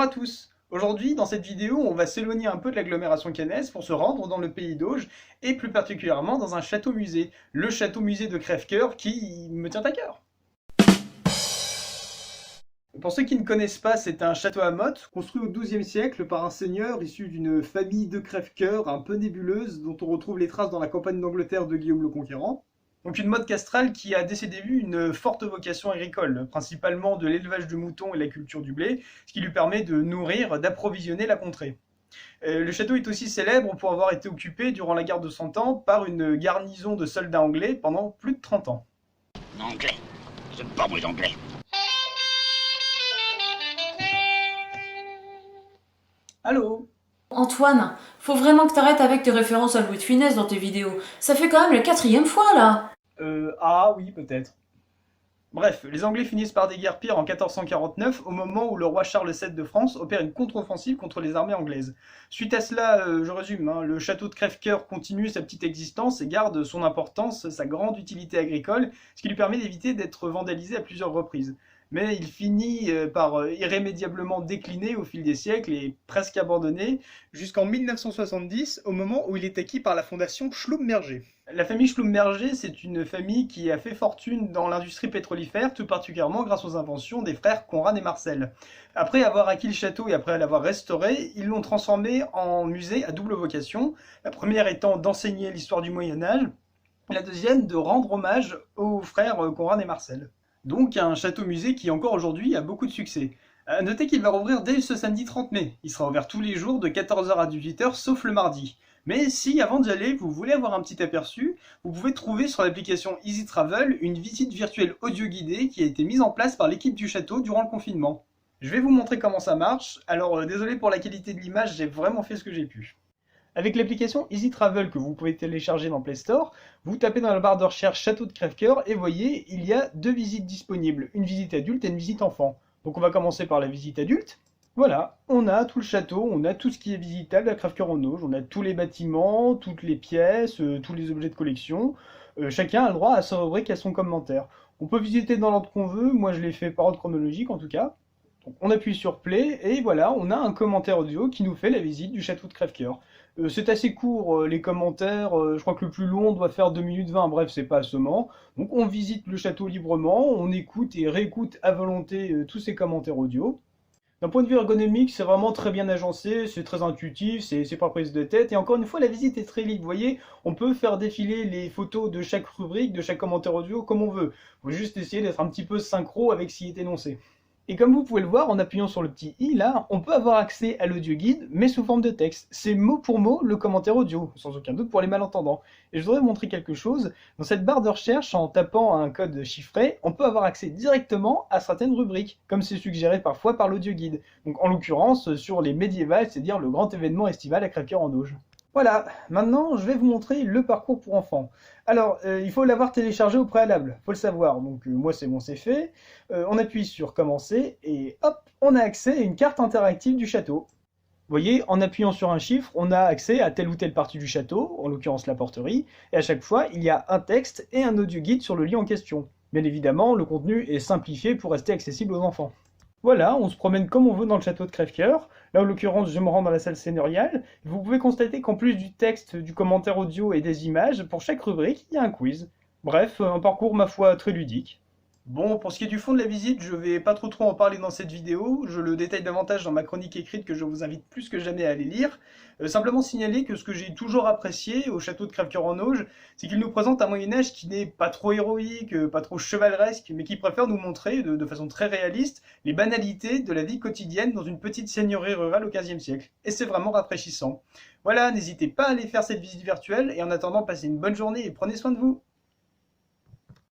Bonjour à tous. Aujourd'hui, dans cette vidéo, on va s'éloigner un peu de l'agglomération caennaise pour se rendre dans le pays d'Auge, et plus particulièrement dans un château-musée, le château-musée de Crèvecoeur qui me tient à cœur. Pour ceux qui ne connaissent pas, c'est un château à motte, construit au XIIe siècle par un seigneur issu d'une famille de Crèvecoeur un peu nébuleuse, dont on retrouve les traces dans la campagne d'Angleterre de Guillaume le Conquérant. Donc une motte castrale qui a dès ses débuts une forte vocation agricole, principalement de l'élevage du mouton et la culture du blé, ce qui lui permet de nourrir, d'approvisionner la contrée. Le château est aussi célèbre pour avoir été occupé durant la guerre de Cent Ans par une garnison de soldats anglais pendant plus de 30 ans. Anglais. J'aime pas moi les anglais. Allô? Antoine, faut vraiment que t'arrêtes avec tes références à Louis de Funès dans tes vidéos. Ça fait quand même la 4e fois là. Ah oui, peut-être. Bref, les Anglais finissent par déguerpir en 1449, au moment où le roi Charles VII de France opère une contre-offensive contre les armées anglaises. Suite à cela, je résume, le château de Crèvecoeur continue sa petite existence et garde son importance, sa grande utilité agricole, ce qui lui permet d'éviter d'être vandalisé à plusieurs reprises. Mais il finit par irrémédiablement décliner au fil des siècles et presque abandonné, jusqu'en 1970, au moment où il est acquis par la fondation Schlumberger. La famille Schlumberger, c'est une famille qui a fait fortune dans l'industrie pétrolifère, tout particulièrement grâce aux inventions des frères Conrad et Marcel. Après avoir acquis le château et après l'avoir restauré, ils l'ont transformé en musée à double vocation, la première étant d'enseigner l'histoire du Moyen-Âge, la deuxième de rendre hommage aux frères Conrad et Marcel. Donc un château-musée qui encore aujourd'hui a beaucoup de succès. Notez qu'il va rouvrir dès ce samedi 30 mai. Il sera ouvert tous les jours de 14 h à 18 h, sauf le mardi. Mais si, avant d'y aller, vous voulez avoir un petit aperçu, vous pouvez trouver sur l'application Easy Travel une visite virtuelle audio guidée qui a été mise en place par l'équipe du château durant le confinement. Je vais vous montrer comment ça marche, alors désolé pour la qualité de l'image, j'ai vraiment fait ce que j'ai pu. Avec l'application Easy Travel que vous pouvez télécharger dans Play Store, vous tapez dans la barre de recherche Château de Crèvecoeur et voyez, il y a deux visites disponibles, une visite adulte et une visite enfant. Donc on va commencer par la visite adulte. Voilà, on a tout le château, on a tout ce qui est visitable à Crèvecoeur-en-Auge, on a tous les bâtiments, toutes les pièces, tous les objets de collection. Chacun a le droit à sa rubrique et à son commentaire. On peut visiter dans l'ordre qu'on veut, moi je l'ai fait par ordre chronologique en tout cas. Donc on appuie sur Play et voilà, on a un commentaire audio qui nous fait la visite du château de Crèvecoeur. C'est assez court, les commentaires, je crois que le plus long doit faire 2 minutes 20, bref, c'est pas assommant. Donc on visite le château librement, on écoute et réécoute à volonté tous ces commentaires audio. D'un point de vue ergonomique, c'est vraiment très bien agencé, c'est très intuitif, c'est pas prise de tête. Et encore une fois, la visite est très libre. Vous voyez, on peut faire défiler les photos de chaque rubrique, de chaque commentaire audio comme on veut. Il faut juste essayer d'être un petit peu synchro avec ce qui est énoncé. Et comme vous pouvez le voir en appuyant sur le petit i là, on peut avoir accès à l'audio guide, mais sous forme de texte. C'est mot pour mot le commentaire audio, sans aucun doute pour les malentendants. Et je voudrais vous montrer quelque chose. Dans cette barre de recherche, en tapant un code chiffré, on peut avoir accès directement à certaines rubriques, comme c'est suggéré parfois par l'audio guide. Donc en l'occurrence sur les médiévales, c'est-à-dire le grand événement estival à Crèvecoeur-en-Auge. Voilà, maintenant je vais vous montrer le parcours pour enfants. Alors, il faut l'avoir téléchargé au préalable, faut le savoir. Donc moi c'est bon, c'est fait. On appuie sur commencer et hop, on a accès à une carte interactive du château. Vous voyez, en appuyant sur un chiffre, on a accès à telle ou telle partie du château, en l'occurrence la porterie, et à chaque fois, il y a un texte et un audio guide sur le lieu en question. Bien évidemment, le contenu est simplifié pour rester accessible aux enfants. Voilà, on se promène comme on veut dans le château de Crèvecoeur. Là, en l'occurrence, je me rends dans la salle seigneuriale. Vous pouvez constater qu'en plus du texte, du commentaire audio et des images, pour chaque rubrique, il y a un quiz. Bref, un parcours, ma foi, très ludique. Bon, pour ce qui est du fond de la visite, je vais pas trop en parler dans cette vidéo, je le détaille davantage dans ma chronique écrite que je vous invite plus que jamais à aller lire. Simplement signaler que ce que j'ai toujours apprécié au château de Crèvecoeur-en-Auge, c'est qu'il nous présente un Moyen-Âge qui n'est pas trop héroïque, pas trop chevaleresque, mais qui préfère nous montrer, de façon très réaliste, les banalités de la vie quotidienne dans une petite seigneurie rurale au XVe siècle. Et c'est vraiment rafraîchissant. Voilà, n'hésitez pas à aller faire cette visite virtuelle, et en attendant, passez une bonne journée et prenez soin de vous.